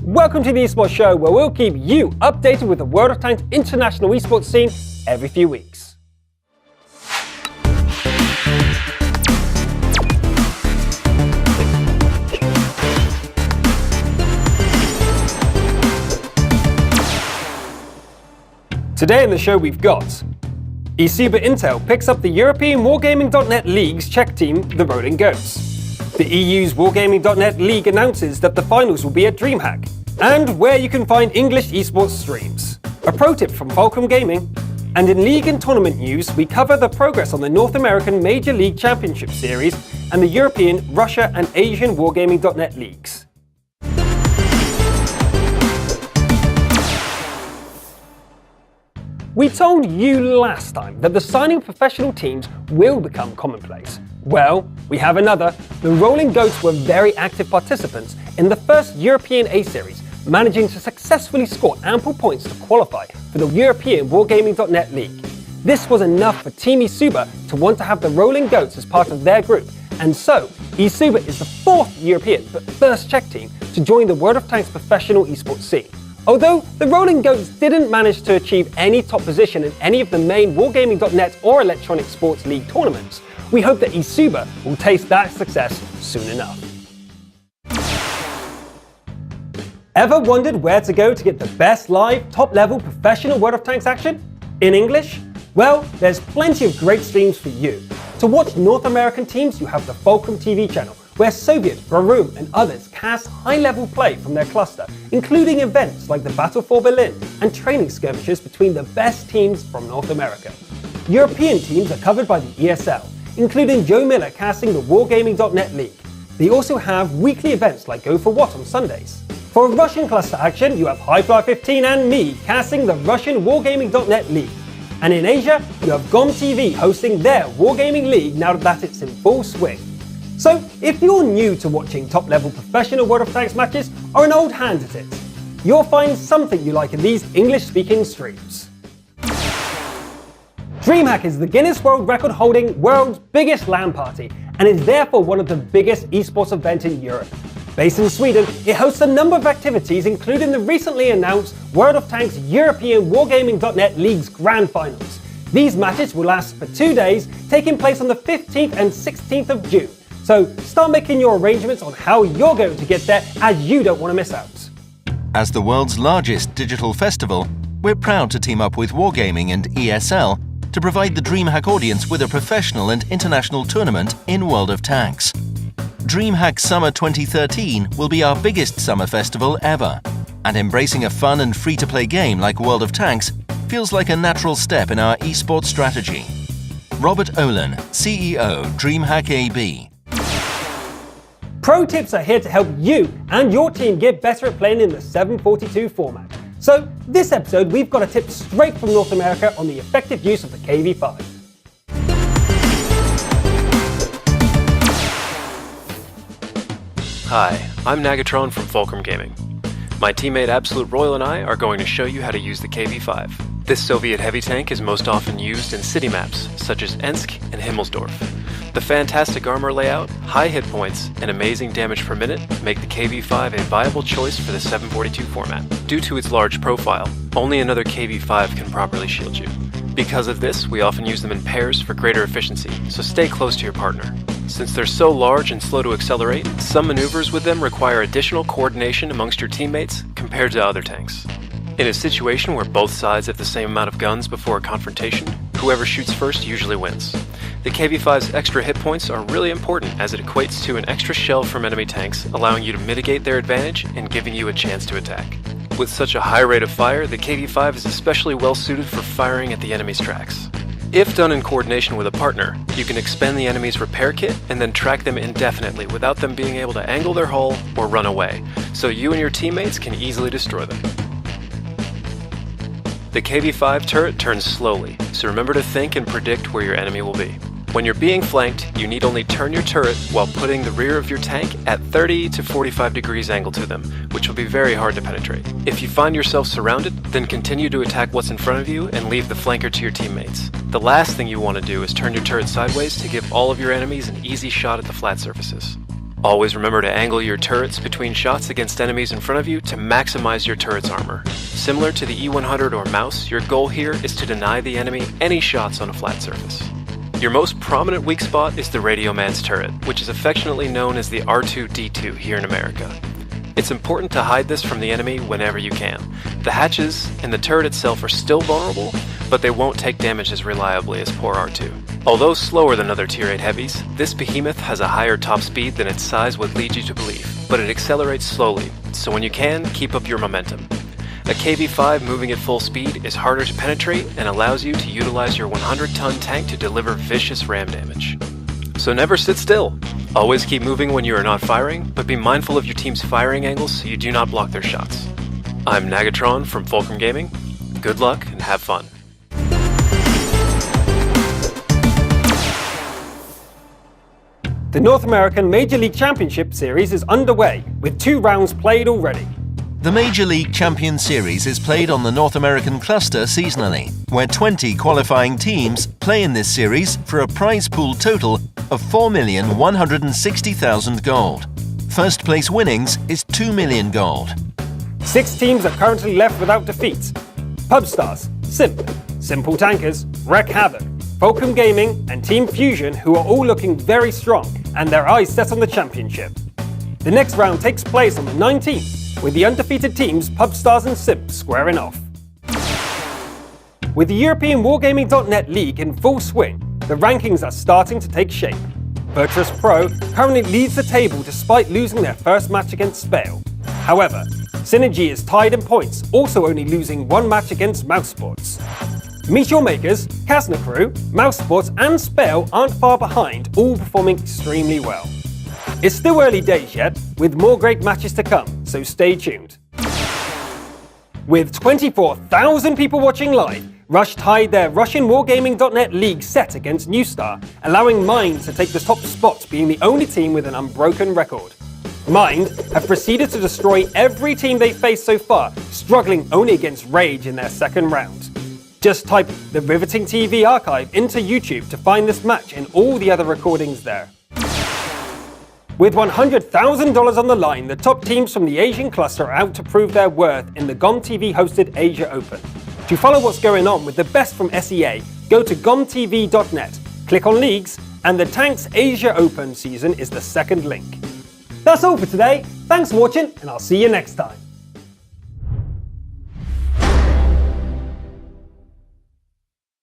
Welcome to the eSports Show, where we'll keep you updated with the World of Tanks international eSports scene every few weeks. Today in the show we've got eSuper Intel picks up the European Wargaming.net League's Czech team, the Rolling Goats. The EU's Wargaming.net League announces that the finals will be at DreamHack, and where you can find English esports streams. A pro tip from Fulcrum Gaming. And in league and tournament news, we cover the progress on the North American Major League Championship Series and the European, Russia and Asian Wargaming.net Leagues. We told you last time that the signing of professional teams will become commonplace. Well, we have another. The Rolling Goats were very active participants in the first European A-Series, managing to successfully score ample points to qualify for the European Wargaming.net League. This was enough for Team eSuper to want to have the Rolling Goats as part of their group, and so eSuper is the fourth European but first Czech team to join the World of Tanks professional esports scene. Although the Rolling Goats didn't manage to achieve any top position in any of the main Wargaming.net or Electronic Sports League tournaments, we hope that eSuper will taste that success soon enough. Ever wondered where to go to get the best live, top-level professional World of Tanks action? In English? Well, there's plenty of great streams for you. To watch North American teams, you have the Fulcrum TV channel, where Soviet, Barum and others cast high-level play from their cluster, including events like the Battle for Berlin and training skirmishes between the best teams from North America. European teams are covered by the ESL, including Joe Miller casting the Wargaming.net League. They also have weekly events like Go For What on Sundays. For Russian cluster action, you have Highfly 15 and me casting the Russian Wargaming.net League. And in Asia, you have GOM TV hosting their Wargaming League now that it's in full swing. So, if you're new to watching top-level professional World of Tanks matches or an old hand at it, you'll find something you like in these English-speaking streams. DreamHack is the Guinness World Record-holding world's biggest LAN party, and is therefore one of the biggest esports events in Europe. Based in Sweden, it hosts a number of activities, including the recently announced World of Tanks European Wargaming.net League's Grand Finals. These matches will last for 2 days, taking place on the 15th and 16th of June. So start making your arrangements on how you're going to get there, as you don't want to miss out. As the world's largest digital festival, we're proud to team up with Wargaming and ESL to provide the DreamHack audience with a professional and international tournament in World of Tanks. DreamHack Summer 2013 will be our biggest summer festival ever, and embracing a fun and free-to-play game like World of Tanks feels like a natural step in our esports strategy. Robert Olin, CEO, DreamHack AB. Pro tips are here to help you and your team get better at playing in the 742 format. So, this episode we've got a tip straight from North America on the effective use of the KV5. Hi, I'm Nagatron from Fulcrum Gaming. My teammate Absolute Royal and I are going to show you how to use the KV5. This Soviet heavy tank is most often used in city maps, such as Ensk and Himmelsdorf. The fantastic armor layout, high hit points, and amazing damage per minute make the KV5 a viable choice for the 742 format. Due to its large profile, only another KV5 can properly shield you. Because of this, we often use them in pairs for greater efficiency, so stay close to your partner. Since they're so large and slow to accelerate, some maneuvers with them require additional coordination amongst your teammates compared to other tanks. In a situation where both sides have the same amount of guns before a confrontation, whoever shoots first usually wins. The KV5's extra hit points are really important, as it equates to an extra shell from enemy tanks, allowing you to mitigate their advantage and giving you a chance to attack. With such a high rate of fire, the KV5 is especially well suited for firing at the enemy's tracks. If done in coordination with a partner, you can expend the enemy's repair kit and then track them indefinitely without them being able to angle their hull or run away, so you and your teammates can easily destroy them. The KV5 turret turns slowly, so remember to think and predict where your enemy will be. When you're being flanked, you need only turn your turret while putting the rear of your tank at 30 to 45 degrees angle to them, which will be very hard to penetrate. If you find yourself surrounded, then continue to attack what's in front of you and leave the flanker to your teammates. The last thing you want to do is turn your turret sideways to give all of your enemies an easy shot at the flat surfaces. Always remember to angle your turrets between shots against enemies in front of you to maximize your turret's armor. Similar to the E100 or mouse, your goal here is to deny the enemy any shots on a flat surface. Your most prominent weak spot is the Radio Man's turret, which is affectionately known as the R2-D2 here in America. It's important to hide this from the enemy whenever you can. The hatches and the turret itself are still vulnerable, but they won't take damage as reliably as poor R2. Although slower than other Tier 8 heavies, this behemoth has a higher top speed than its size would lead you to believe, but it accelerates slowly, so when you can, keep up your momentum. A KV-5 moving at full speed is harder to penetrate and allows you to utilize your 100-ton tank to deliver vicious ram damage. So never sit still. Always keep moving when you are not firing, but be mindful of your team's firing angles so you do not block their shots. I'm Nagatron from Fulcrum Gaming. Good luck and have fun. The North American Major League Championship Series is underway, with 2 rounds played already. The Major League Champion Series is played on the North American cluster seasonally, where 20 qualifying teams play in this series for a prize pool total of 4,160,000 gold. First place winnings is 2 million gold. 6 teams are currently left without defeats. Pubstars, Simp, Simple Tankers, Wreck Havoc, Fulcrum Gaming and Team Fusion, who are all looking very strong and their eyes set on the championship. The next round takes place on the 19th, with the undefeated teams Pubstars and Simp squaring off. With the European Wargaming.net League in full swing, the rankings are starting to take shape. Virtus Pro currently leads the table despite losing their first match against Spale. However, Synergy is tied in points, also only losing 1 match against Mousesports. Meteor Makers, Casna Crew, Mousesports and Spale aren't far behind, all performing extremely well. It's still early days yet, with more great matches to come, so stay tuned. With 24,000 people watching live, Rush tied their Russian Wargaming.net League set against New Star, allowing Mind to take the top spot, being the only team with an unbroken record. Mind have proceeded to destroy every team they faced so far, struggling only against Rage in their second round. Just type the Riveting TV archive into YouTube to find this match and all the other recordings there. With $100,000 on the line, the top teams from the Asian cluster are out to prove their worth in the GOM TV-hosted Asia Open. To follow what's going on with the best from SEA, go to gomtv.net, click on Leagues, and the Tanks Asia Open season is the second link. That's all for today. Thanks for watching, and I'll see you next time.